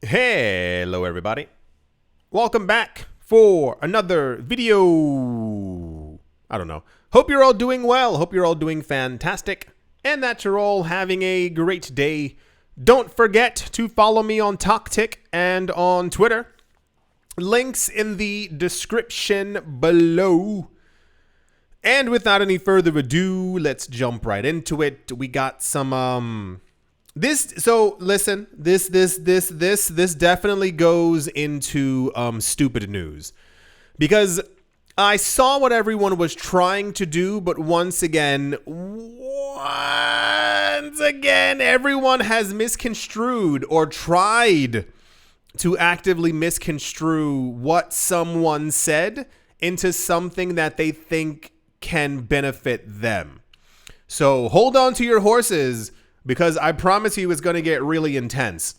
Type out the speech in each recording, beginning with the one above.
Hello everybody, welcome back for another video. I don't know, hope you're all doing well, hope you're all doing fantastic, and that you're all having a great day. Don't forget to follow me on TokTik and on Twitter, links in the description below. And without any further ado, let's jump right into it. We got some this definitely goes into stupid news, because I saw what everyone was trying to do, but once again, everyone has misconstrued or tried to actively misconstrue what someone said into something that they think can benefit them. So hold on to your horses, because I promise you it's going to get really intense.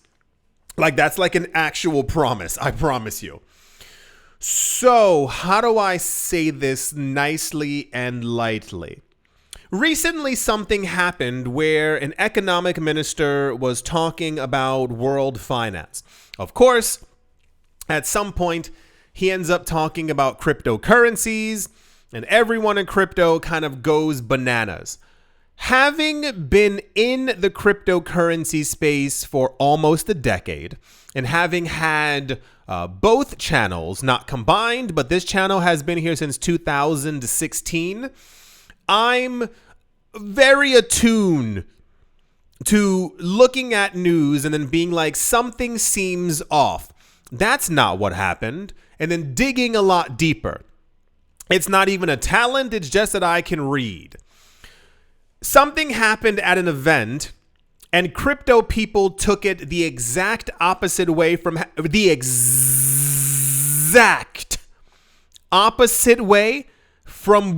Like, that's like an actual promise. I promise you. So how do I say this nicely and lightly? Recently, something happened where an economic minister was talking about world finance. Of course, at some point, he ends up talking about cryptocurrencies, and everyone in crypto kind of goes bananas. Having been in the cryptocurrency space for almost a decade, and having had both channels, not combined, but this channel has been here since 2016, I'm very attuned to looking at news and then being like, something seems off. That's not what happened. And then digging a lot deeper. It's not even a talent, it's just that I can read. Something happened at an event, and crypto people took it the exact opposite way from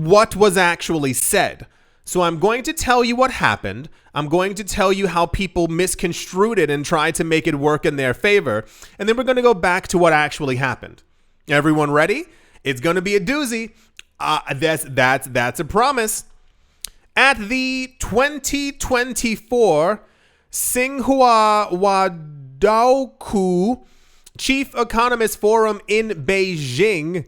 what was actually said. So I'm going to tell you what happened. I'm going to tell you how people misconstrued it and tried to make it work in their favor. And then we're going to go back to what actually happened. Everyone ready? It's going to be a doozy. That's a promise. At the 2024 Tsinghua Wadoukou Chief Economist Forum in Beijing,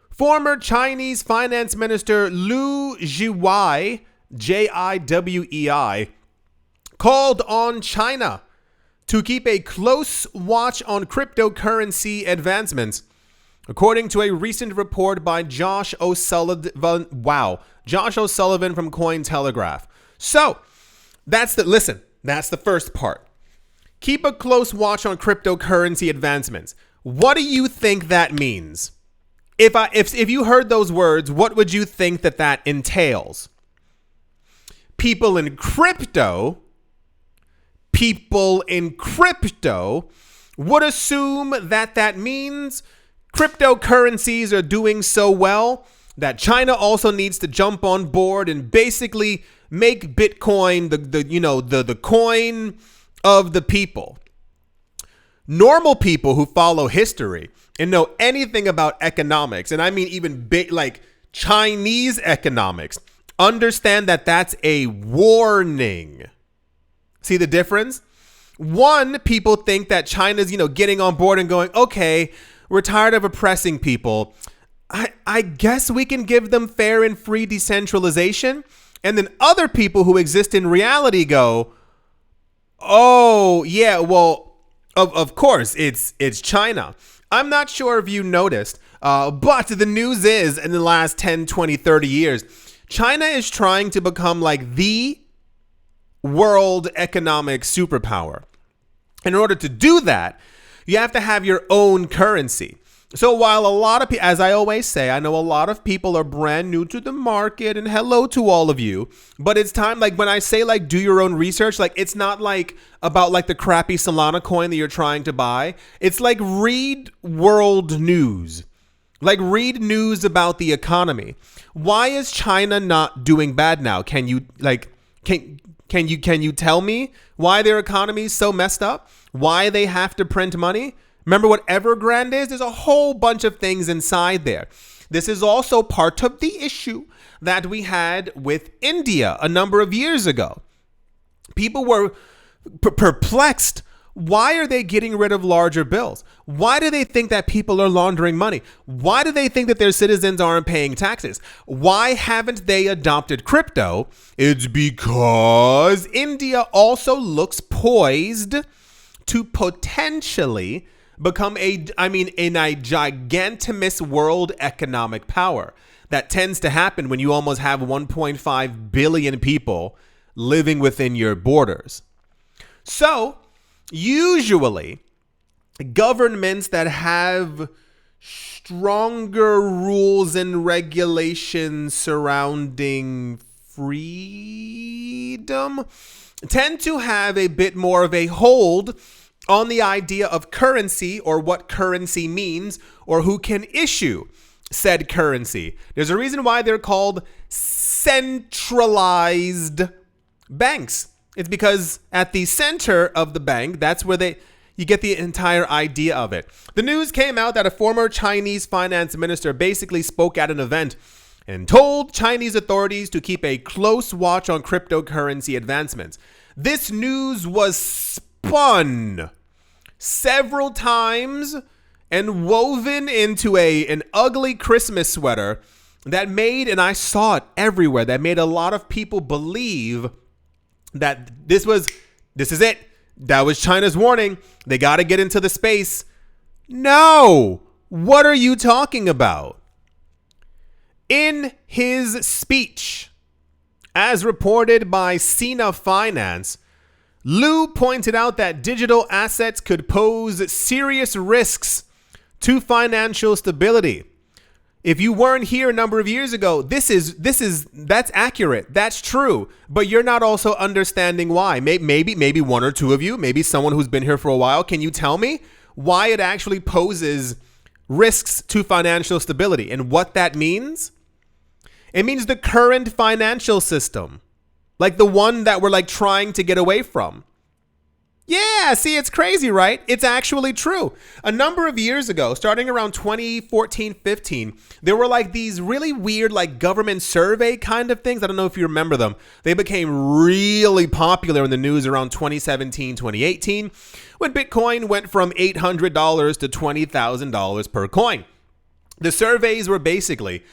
former Chinese Finance Minister Liu Jiwei, Jiwei, called on China to keep a close watch on cryptocurrency advancements. According to a recent report by Josh O'Sullivan from Cointelegraph. So, that's the first part. Keep a close watch on cryptocurrency advancements. What do you think that means? If you heard those words, what would you think that entails? People in crypto would assume that means cryptocurrencies are doing so well that China also needs to jump on board and basically make Bitcoin the coin of the people. Normal people who follow history and know anything about economics, and I mean even big, like Chinese economics, understand that that's a warning. See the difference? One, people think that China's getting on board and going, okay, we're tired of oppressing people. I guess we can give them fair and free decentralization. And then other people who exist in reality go, oh, yeah, well, of course, it's China. I'm not sure if you noticed, but the news is in the last 10, 20, 30 years, China is trying to become like the world economic superpower. In order to do that, you have to have your own currency. So while a lot of people, as I always say, I know a lot of people are brand new to the market, and hello to all of you, but it's time, like when I say like do your own research, like it's not like about like the crappy Solana coin that you're trying to buy. It's like read world news. Like read news about the economy. Why is China not doing bad now? Can you tell me why their economy is so messed up? Why they have to print money? Remember what Evergrande is? There's a whole bunch of things inside there. This is also part of the issue that we had with India a number of years ago. People were perplexed Why are they getting rid of larger bills? Why do they think that people are laundering money? Why do they think that their citizens aren't paying taxes? Why haven't they adopted crypto? It's because India also looks poised to potentially become a gigantimous world economic power. That tends to happen when you almost have 1.5 billion people living within your borders. So, usually, governments that have stronger rules and regulations surrounding freedom tend to have a bit more of a hold on the idea of currency, or what currency means, or who can issue said currency. There's a reason why they're called centralized banks. It's because at the center of the bank, that's where you get the entire idea of it. The news came out that a former Chinese finance minister basically spoke at an event and told Chinese authorities to keep a close watch on cryptocurrency advancements. This news was spun several times and woven into an ugly Christmas sweater that made, and I saw it everywhere, that made a lot of people believe that this is it. That was China's warning. They got to get into the space. No! What are you talking about? In his speech, as reported by Sina Finance, Liu pointed out that digital assets could pose serious risks to financial stability. If you weren't here a number of years ago, that's accurate. That's true. But you're not also understanding why. Maybe one or two of you, maybe someone who's been here for a while, can you tell me why it actually poses risks to financial stability and what that means? It means the current financial system, like the one that we're trying to get away from. Yeah, see, it's crazy, right? It's actually true. A number of years ago, starting around 2014-15, there were these really weird government survey kind of things. I don't know if you remember them. They became really popular in the news around 2017, 2018, when Bitcoin went from $800 to $20,000 per coin. The surveys were basically,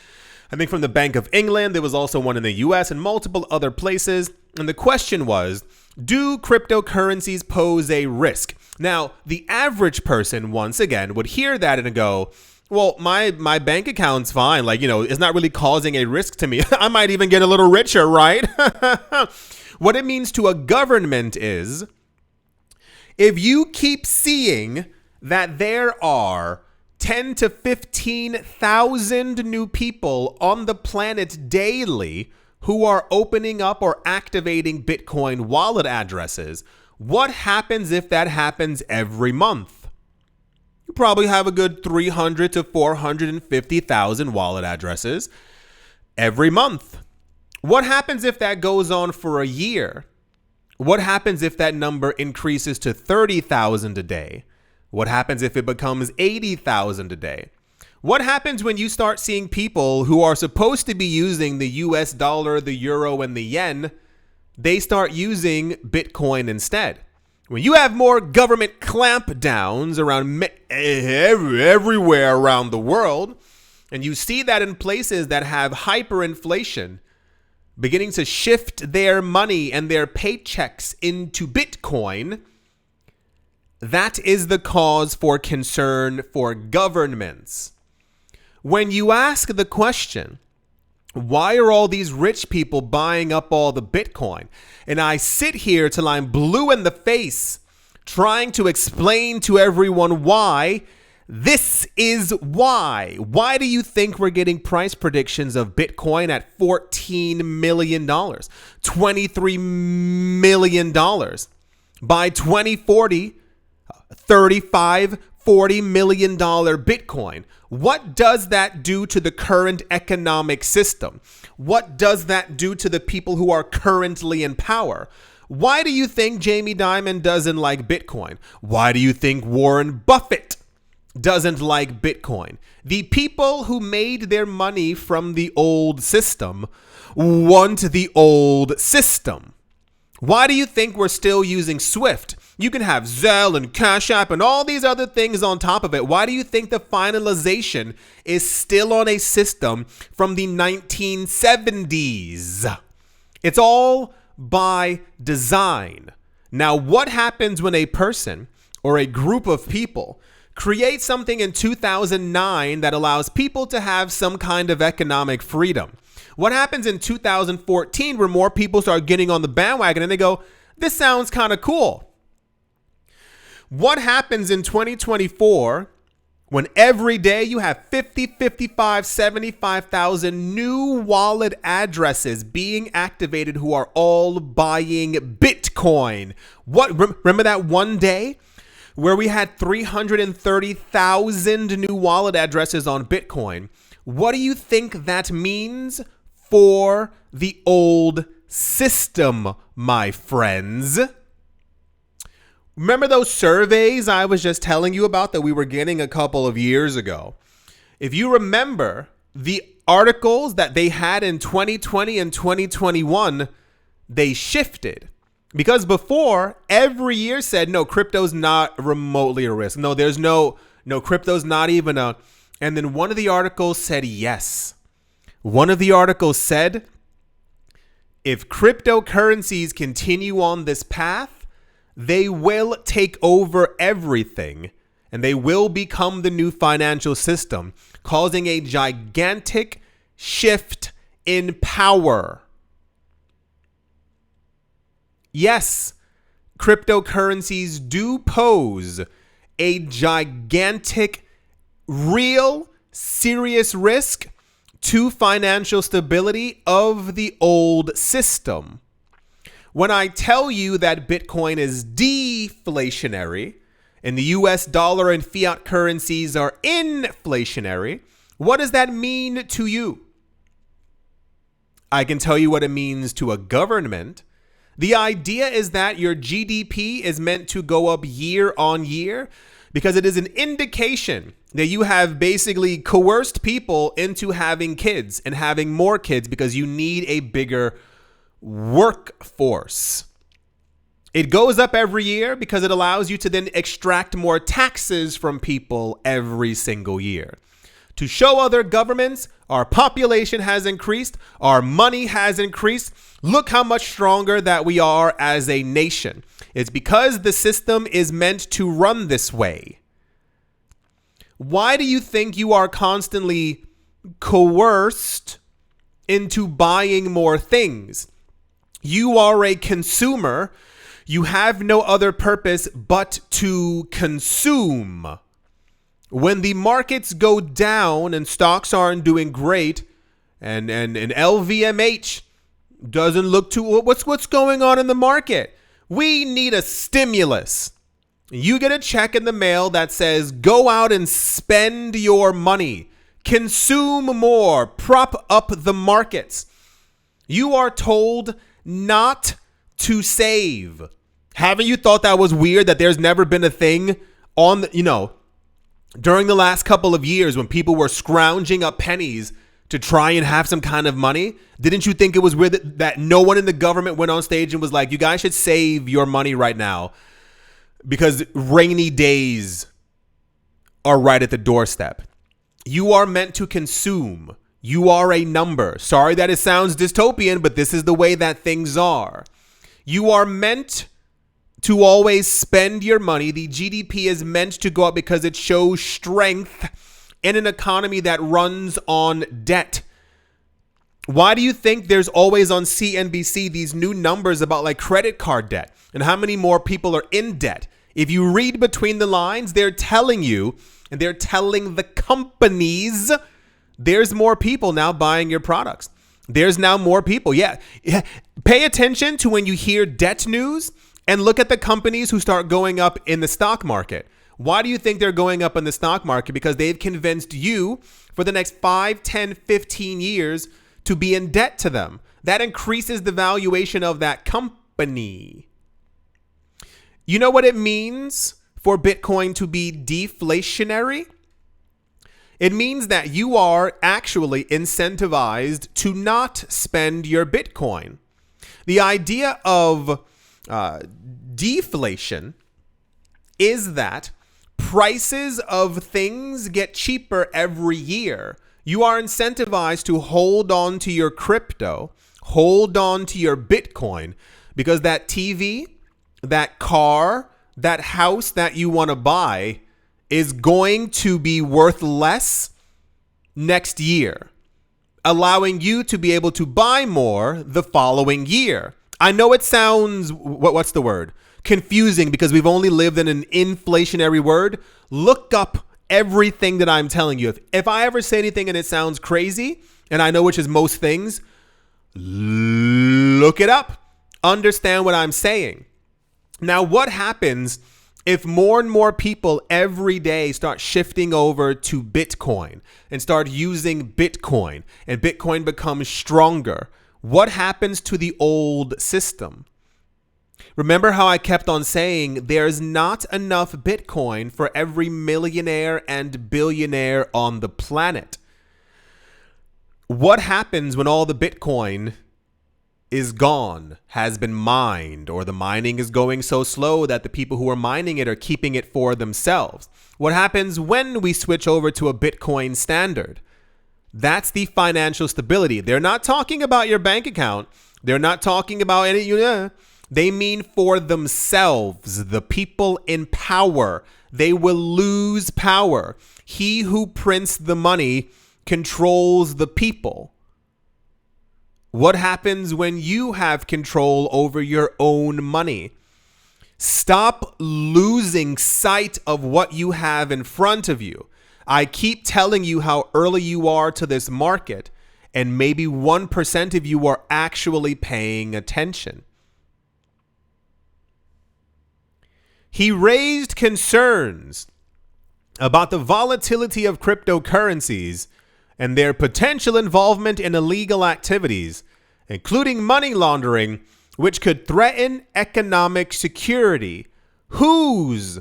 I think, from the Bank of England. There was also one in the US and multiple other places. And the question was, do cryptocurrencies pose a risk? Now, the average person, once again, would hear that and go, well, my bank account's fine. It's not really causing a risk to me. I might even get a little richer, right? What it means to a government is, if you keep seeing that there are 10 to 15,000 new people on the planet daily who are opening up or activating Bitcoin wallet addresses, what happens if that happens every month? You probably have a good 300 to 450,000 wallet addresses every month. What happens if that goes on for a year? What happens if that number increases to 30,000 a day? What happens if it becomes 80,000 a day? What happens when you start seeing people who are supposed to be using the US dollar, the euro, and the yen, they start using Bitcoin instead? When you have more government clampdowns around everywhere around the world, and you see that in places that have hyperinflation beginning to shift their money and their paychecks into Bitcoin, that is the cause for concern for governments. When you ask the question, why are all these rich people buying up all the Bitcoin? And I sit here till I'm blue in the face trying to explain to everyone why. This is why. Why do you think we're getting price predictions of Bitcoin at $14 million, $23 million? By 2040, $40 million Bitcoin. What does that do to the current economic system? What does that do to the people who are currently in power? Why do you think Jamie Dimon doesn't like Bitcoin? Why do you think Warren Buffett doesn't like Bitcoin? The people who made their money from the old system want the old system. Why do you think we're still using Swift? You can have Zelle and Cash App and all these other things on top of it. Why do you think the finalization is still on a system from the 1970s? It's all by design. Now, what happens when a person or a group of people create something in 2009 that allows people to have some kind of economic freedom? What happens in 2014 where more people start getting on the bandwagon and they go, this sounds kind of cool? What happens in 2024 when every day you have 50, 55, 75,000 new wallet addresses being activated who are all buying Bitcoin? Remember that one day where we had 330,000 new wallet addresses on Bitcoin? What do you think that means for the old system, my friends? Remember those surveys I was just telling you about that we were getting a couple of years ago? If you remember the articles that they had in 2020 and 2021, they shifted. Because before, every year said, no, crypto's not remotely a risk. No, there's no, crypto's not even a... And then one of the articles said yes. One of the articles said, if cryptocurrencies continue on this path, they will take over everything and they will become the new financial system, causing a gigantic shift in power. Yes, cryptocurrencies do pose a gigantic, real, serious risk to financial stability of the old system. When I tell you that Bitcoin is deflationary and the US dollar and fiat currencies are inflationary, what does that mean to you? I can tell you what it means to a government. The idea is that your GDP is meant to go up year on year because it is an indication that you have basically coerced people into having kids and having more kids because you need a bigger workforce. It goes up every year because it allows you to then extract more taxes from people every single year. To show other governments our population has increased, our money has increased, look how much stronger that we are as a nation. It's because the system is meant to run this way. Why do you think you are constantly coerced into buying more things? You are a consumer. You have no other purpose but to consume. When the markets go down and stocks aren't doing great, and LVMH doesn't look too, what's going on in the market? We need a stimulus. You get a check in the mail that says, go out and spend your money, consume more, prop up the markets. You are told not to save. Haven't you thought that was weird that there's never been a thing on the, during the last couple of years when people were scrounging up pennies to try and have some kind of money? Didn't you think it was weird that no one in the government went on stage and was like, you guys should save your money right now because rainy days are right at the doorstep? You are meant to consume. You are a number. Sorry that it sounds dystopian, but this is the way that things are. You are meant to always spend your money. The GDP is meant to go up because it shows strength in an economy that runs on debt. Why do you think there's always on CNBC these new numbers about like credit card debt and how many more people are in debt? If you read between the lines, they're telling you, and they're telling the companies, there's more people now buying your products. There's now more people. Yeah. Pay attention to when you hear debt news and look at the companies who start going up in the stock market. Why do you think they're going up in the stock market? Because they've convinced you for the next 5, 10, 15 years to be in debt to them. That increases the valuation of that company. You know what it means for Bitcoin to be deflationary? It means that you are actually incentivized to not spend your Bitcoin. The idea of deflation is that prices of things get cheaper every year. You are incentivized to hold on to your crypto, hold on to your Bitcoin, because that TV, that car, that house that you want to buy is going to be worth less next year, allowing you to be able to buy more the following year. I know it sounds, what's the word? Confusing, because we've only lived in an inflationary word. Look up everything that I'm telling you. If I ever say anything and it sounds crazy, and I know which is most things, look it up. Understand what I'm saying. Now, what happens if more and more people every day start shifting over to Bitcoin and start using Bitcoin, and Bitcoin becomes stronger? What happens to the old system? Remember how I kept on saying there's not enough Bitcoin for every millionaire and billionaire on the planet. What happens when all the Bitcoin is gone, has been mined, or the mining is going so slow that the people who are mining it are keeping it for themselves? What happens when we switch over to a Bitcoin standard? That's the financial stability. They're not talking about your bank account. They're not talking about any. They mean for themselves, the people in power. They will lose power. He who prints the money controls the people. What happens when you have control over your own money? Stop losing sight of what you have in front of you. I keep telling you how early you are to this market, and maybe 1% of you are actually paying attention. He raised concerns about the volatility of cryptocurrencies and their potential involvement in illegal activities, including money laundering, which could threaten economic security. Whose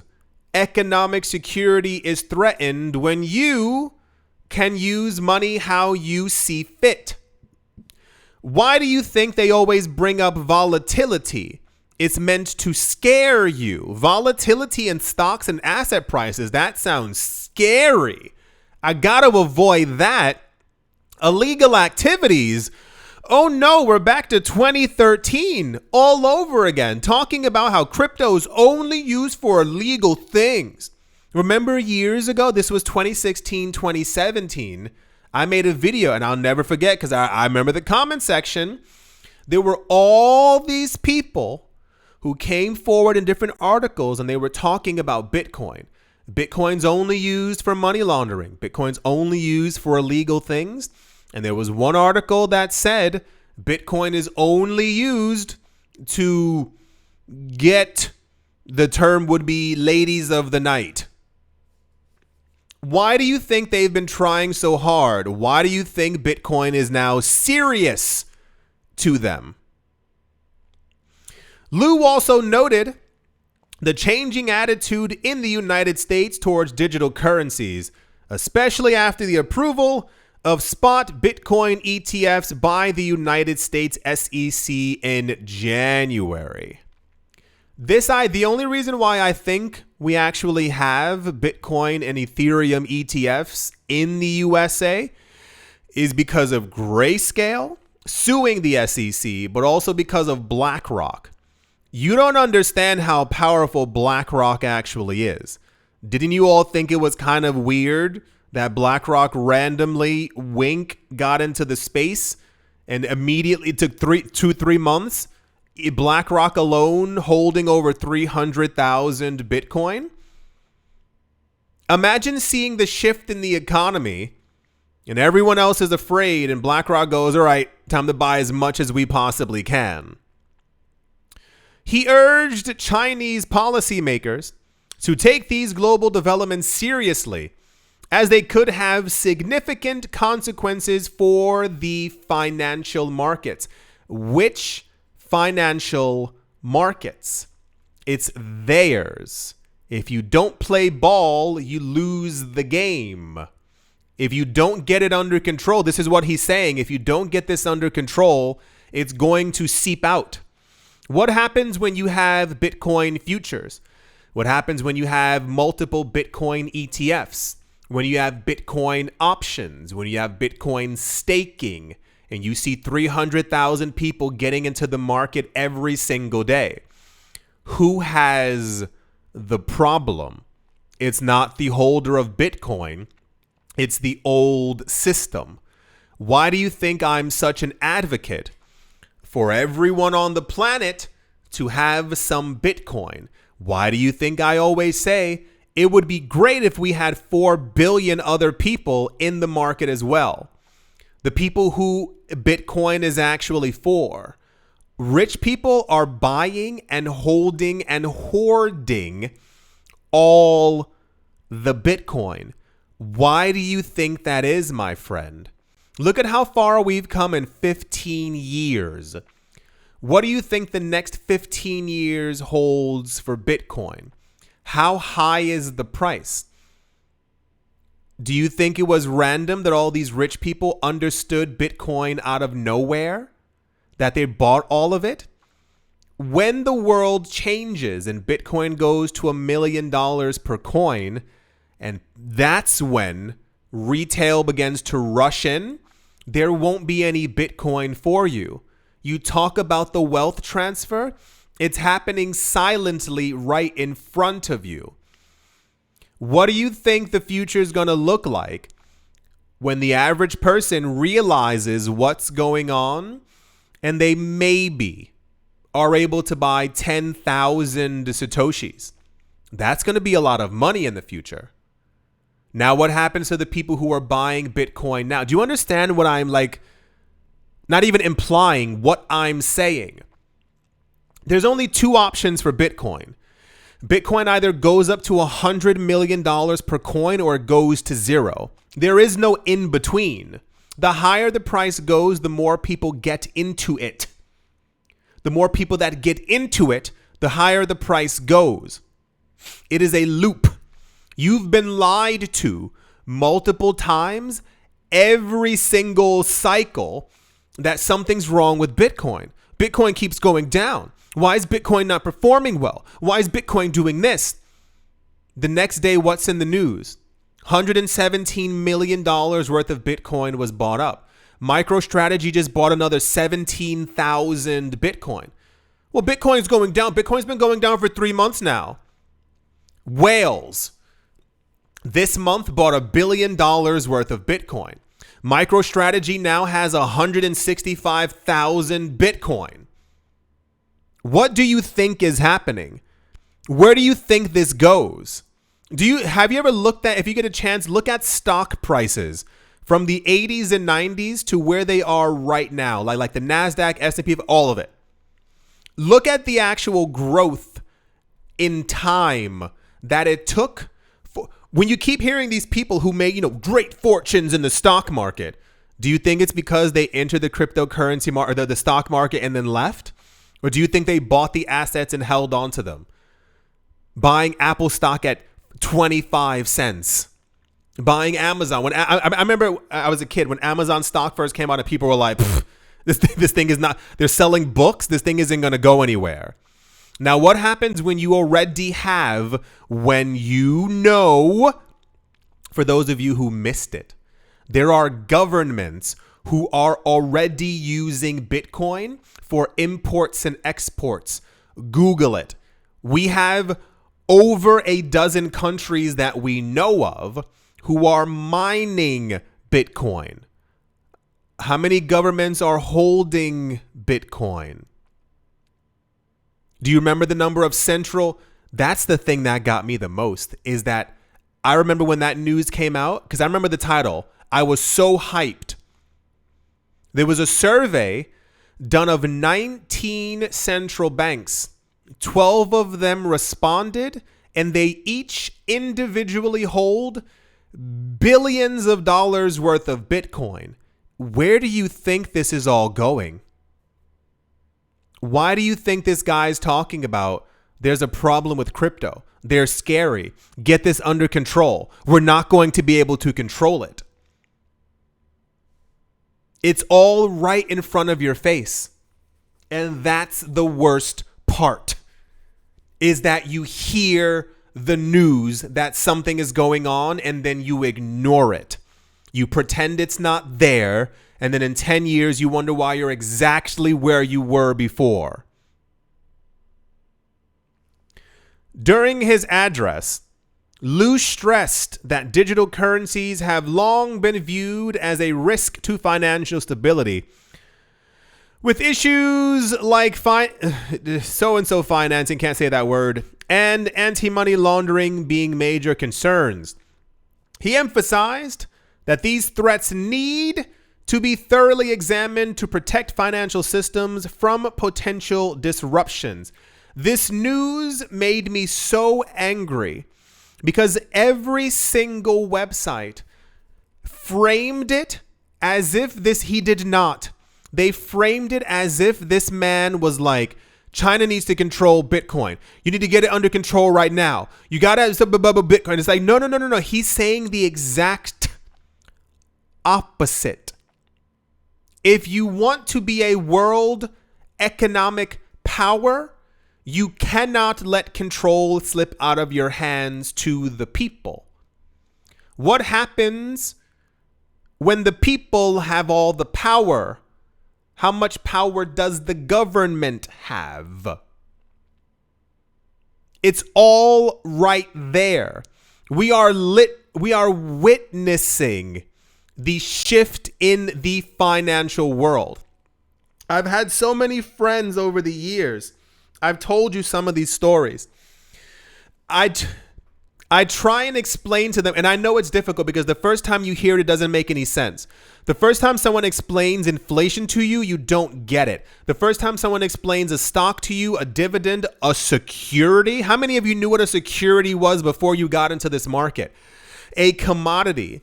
economic security is threatened when you can use money how you see fit? Why do you think they always bring up volatility? It's meant to scare you. Volatility in stocks and asset prices, that sounds scary. I gotta avoid that. Illegal activities. Oh no, we're back to 2013 all over again, talking about how crypto is only used for illegal things. Remember years ago, this was 2016, 2017. I made a video, and I'll never forget, because I remember the comment section. There were all these people who came forward in different articles, and they were talking about Bitcoin. Bitcoin's only used for money laundering. Bitcoin's only used for illegal things. And there was one article that said Bitcoin is only used to get, the term would be, ladies of the night. Why do you think they've been trying so hard? Why do you think Bitcoin is now serious to them? Lou also noted the changing attitude in the United States towards digital currencies, especially after the approval of spot Bitcoin ETFs by the United States SEC in January. The only reason why I think we actually have Bitcoin and Ethereum ETFs in the USA is because of Grayscale suing the SEC, but also because of BlackRock. You don't understand how powerful BlackRock actually is. Didn't you all think it was kind of weird that BlackRock randomly got into the space and immediately took 3 months? BlackRock alone holding over 300,000 Bitcoin. Imagine seeing the shift in the economy and everyone else is afraid, and BlackRock goes, all right, time to buy as much as we possibly can. He urged Chinese policymakers to take these global developments seriously, as they could have significant consequences for the financial markets. Which financial markets? It's theirs. If you don't play ball, you lose the game. If you don't get it under control, this is what he's saying. If you don't get this under control, it's going to seep out. What happens when you have Bitcoin futures? What happens when you have multiple Bitcoin ETFs, when you have Bitcoin options, when you have Bitcoin staking, and you see 300,000 people getting into the market every single day? Who has the problem? It's not the holder of Bitcoin. It's the old system. Why do you think I'm such an advocate for everyone on the planet to have some Bitcoin? Why do you think I always say it would be great if we had 4 billion other people in the market as well? The people who Bitcoin is actually for. Rich people are buying and holding and hoarding all the Bitcoin. Why do you think that is, my friend? Look at how far we've come in 15 years. What do you think the next 15 years holds for Bitcoin? How high is the price? Do you think it was random that all these rich people understood Bitcoin out of nowhere? That they bought all of it? When the world changes and Bitcoin goes to $1 million per coin, and that's when retail begins to rush in, there won't be any Bitcoin for you. You talk about the wealth transfer, it's happening silently right in front of you. What do you think the future is going to look like when the average person realizes what's going on and they maybe are able to buy 10,000 Satoshis? That's going to be a lot of money in the future. Now, what happens to the people who are buying Bitcoin now? Do you understand what I'm not even implying what I'm saying? There's only 2 options for Bitcoin. Bitcoin either goes up to $100 million per coin or it goes to 0. There is no in between. The higher the price goes, the more people get into it. The more people that get into it, the higher the price goes. It is a loop. You've been lied to multiple times every single cycle that something's wrong with Bitcoin. Bitcoin keeps going down. Why is Bitcoin not performing well? Why is Bitcoin doing this? The next day, what's in the news? $117 million worth of Bitcoin was bought up. MicroStrategy just bought another 17,000 Bitcoin. Well, Bitcoin's going down. Bitcoin's been going down for 3 months now. Whales this month bought $1 billion worth of Bitcoin. MicroStrategy now has 165,000 Bitcoin. What do you think is happening? Where do you think this goes? Have you ever looked at, if you get a chance, look at stock prices from the 80s and 90s to where they are right now, like the NASDAQ, S&P, all of it. Look at the actual growth in time that it took. When you keep hearing these people who made, great fortunes in the stock market, do you think it's because they entered the cryptocurrency market or the stock market and then left? Or do you think they bought the assets and held on to them? Buying Apple stock at 25 cents. Buying Amazon. When I remember I was a kid when Amazon stock first came out and people were like, this thing is not, they're selling books. This thing isn't going to go anywhere. Now, what happens when you already have, for those of you who missed it, there are governments who are already using Bitcoin for imports and exports. Google it. We have over a dozen countries that we know of who are mining Bitcoin. How many governments are holding Bitcoin? Do you remember the number of central? That's the thing that got me the most, is that I remember when that news came out, because I remember the title. I was so hyped. There was a survey done of 19 central banks. 12 of them responded, and they each individually hold billions of dollars worth of Bitcoin. Where do you think this is all going? Why do you think this guy's talking about there's a problem with crypto? They're scary. Get this under control. We're not going to be able to control it. It's all right in front of your face. And that's the worst part. is that you hear the news that something is going on and then you ignore it. You pretend it's not there, and then in 10 years you wonder why you're exactly where you were before. During his address, Liu stressed that digital currencies have long been viewed as a risk to financial stability, with issues like so-and-so financing, can't say that word, and anti-money laundering being major concerns. He emphasized that these threats need to be thoroughly examined to protect financial systems from potential disruptions. This news made me so angry because every single website framed it as if he did not. They framed it as if this man was like, China needs to control Bitcoin. You need to get it under control right now. You got to have Bitcoin. It's like, no. He's saying the exact opposite. If you want to be a world economic power, you cannot let control slip out of your hands to the people. What happens when the people have all the power? How much power does the government have? It's all right there. We are witnessing the shift in the financial world. I've had so many friends over the years. I've told you some of these stories. I try and explain to them, and I know it's difficult because the first time you hear it, it doesn't make any sense. The first time someone explains inflation to you, you don't get it. The first time someone explains a stock to you, a dividend, a security. How many of you knew what a security was before you got into this market? A commodity.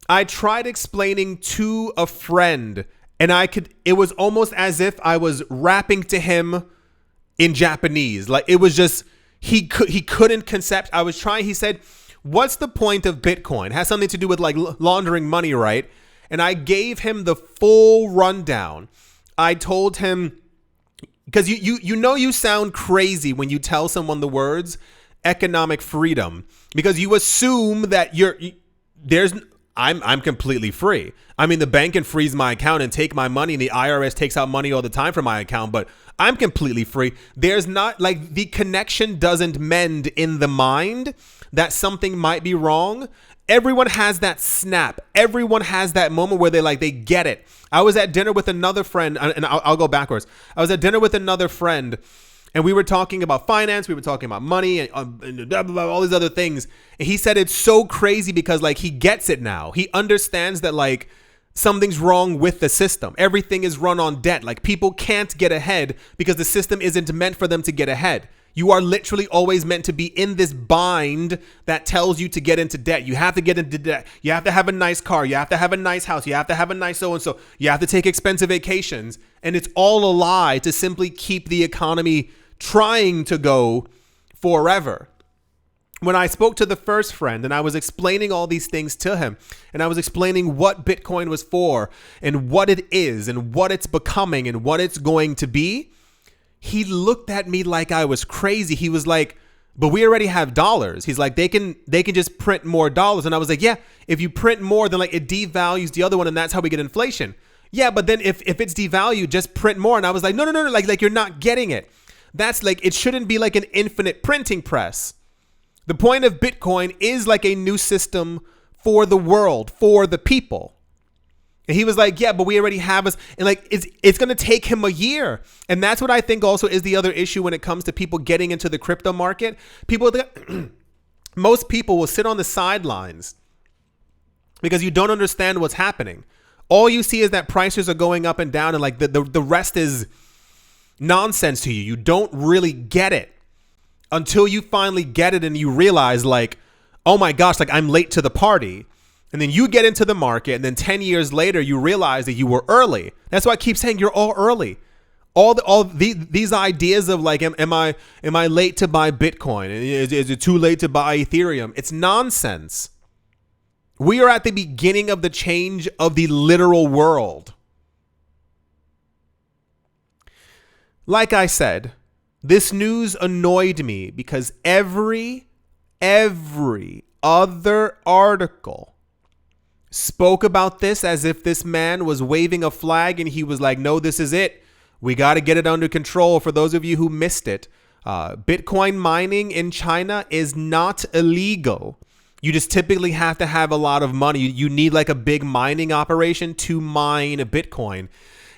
I tried explaining to a friend, and it was almost as if I was rapping to him in Japanese. Like it was just, he couldn't concept. He said, what's the point of Bitcoin? It has something to do with like laundering money, right? And I gave him the full rundown. I told him, because you sound crazy when you tell someone the words economic freedom, because you assume that I'm completely free. I mean, the bank can freeze my account and take my money, and the IRS takes out money all the time from my account, but I'm completely free. There's not, like, the connection doesn't mend in the mind that something might be wrong. Everyone has that snap. Everyone has that moment where they get it. I was at dinner with another friend, and I'll go backwards. I was at dinner with another friend, and we were talking about finance. We were talking about money and blah, blah, blah, all these other things. And he said it's so crazy because like he gets it now. He understands that like something's wrong with the system. Everything is run on debt. Like people can't get ahead because the system isn't meant for them to get ahead. You are literally always meant to be in this bind that tells you to get into debt. You have to get into debt. You have to have a nice car. You have to have a nice house. You have to have a nice so-and-so. You have to take expensive vacations. And it's all a lie to simply keep the economy trying to go forever. When I spoke to the first friend and I was explaining all these things to him, and I was explaining what Bitcoin was for and what it is and what it's becoming and what it's going to be, he looked at me like I was crazy. He was like, but we already have dollars. He's like, they can just print more dollars. And I was like, yeah, if you print more, then like it devalues the other one, and that's how we get inflation. Yeah, but then if it's devalued, just print more. And I was like, no, like you're not getting it. That's like, it shouldn't be like an infinite printing press. The point of Bitcoin is like a new system for the world, for the people. And he was like, yeah, but we already have us. And like, it's going to take him a year. And that's what I think also is the other issue when it comes to people getting into the crypto market. Most people will sit on the sidelines because you don't understand what's happening. All you see is that prices are going up and down, and like the rest is nonsense to you. You don't really get it until you finally get it and you realize like, oh my gosh, like I'm late to the party. And then you get into the market, and then 10 years later, you realize that you were early. That's why I keep saying you're all early. These ideas of like, am I late to buy Bitcoin? Is it too late to buy Ethereum? It's nonsense. We are at the beginning of the change of the literal world. Like I said, This news annoyed me because every other article spoke about this as if this man was waving a flag and he was like, no, this is it. We got to get it under control. For those of you who missed it, Bitcoin mining in China is not illegal. You just typically have to have a lot of money. You need like a big mining operation to mine a Bitcoin.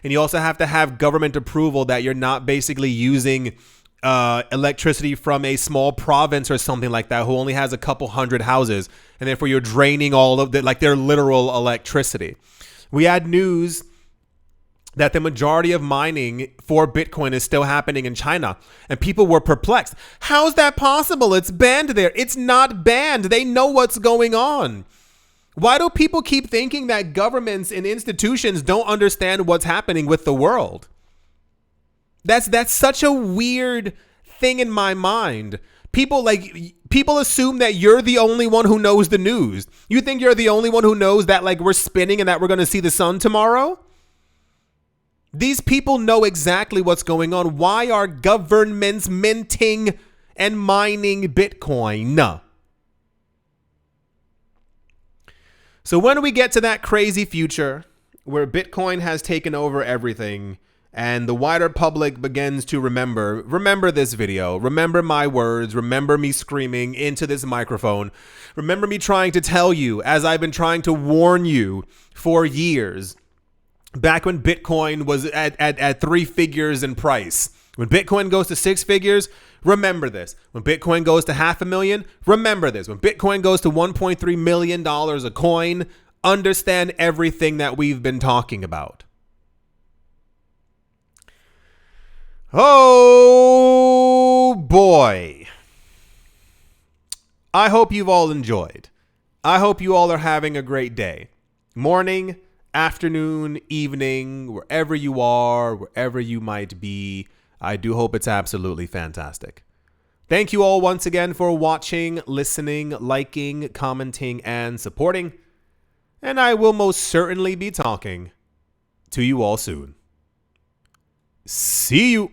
And you also have to have government approval that you're not basically using electricity from a small province or something like that who only has a couple hundred houses. And therefore you're draining all of their literal electricity. We had news that the majority of mining for Bitcoin is still happening in China. And people were perplexed. How's that possible? It's banned there. It's not banned. They know what's going on. Why do people keep thinking that governments and institutions don't understand what's happening with the world? That's such a weird thing in my mind. People assume that you're the only one who knows the news. You think you're the only one who knows that like we're spinning and that we're going to see the sun tomorrow? These people know exactly what's going on. Why are governments minting and mining Bitcoin? So when we get to that crazy future where Bitcoin has taken over everything and the wider public begins to remember this video, remember my words, remember me screaming into this microphone, remember me trying to tell you, as I've been trying to warn you for years, back when Bitcoin was at 3 figures in price. When Bitcoin goes to 6 figures, remember this. When Bitcoin goes to $500,000, remember this. When Bitcoin goes to $1.3 million a coin, understand everything that we've been talking about. Oh boy. I hope you've all enjoyed. I hope you all are having a great day. Morning, afternoon, evening, wherever you are, wherever you might be. I do hope it's absolutely fantastic. Thank you all once again for watching, listening, liking, commenting, and supporting. And I will most certainly be talking to you all soon. See you.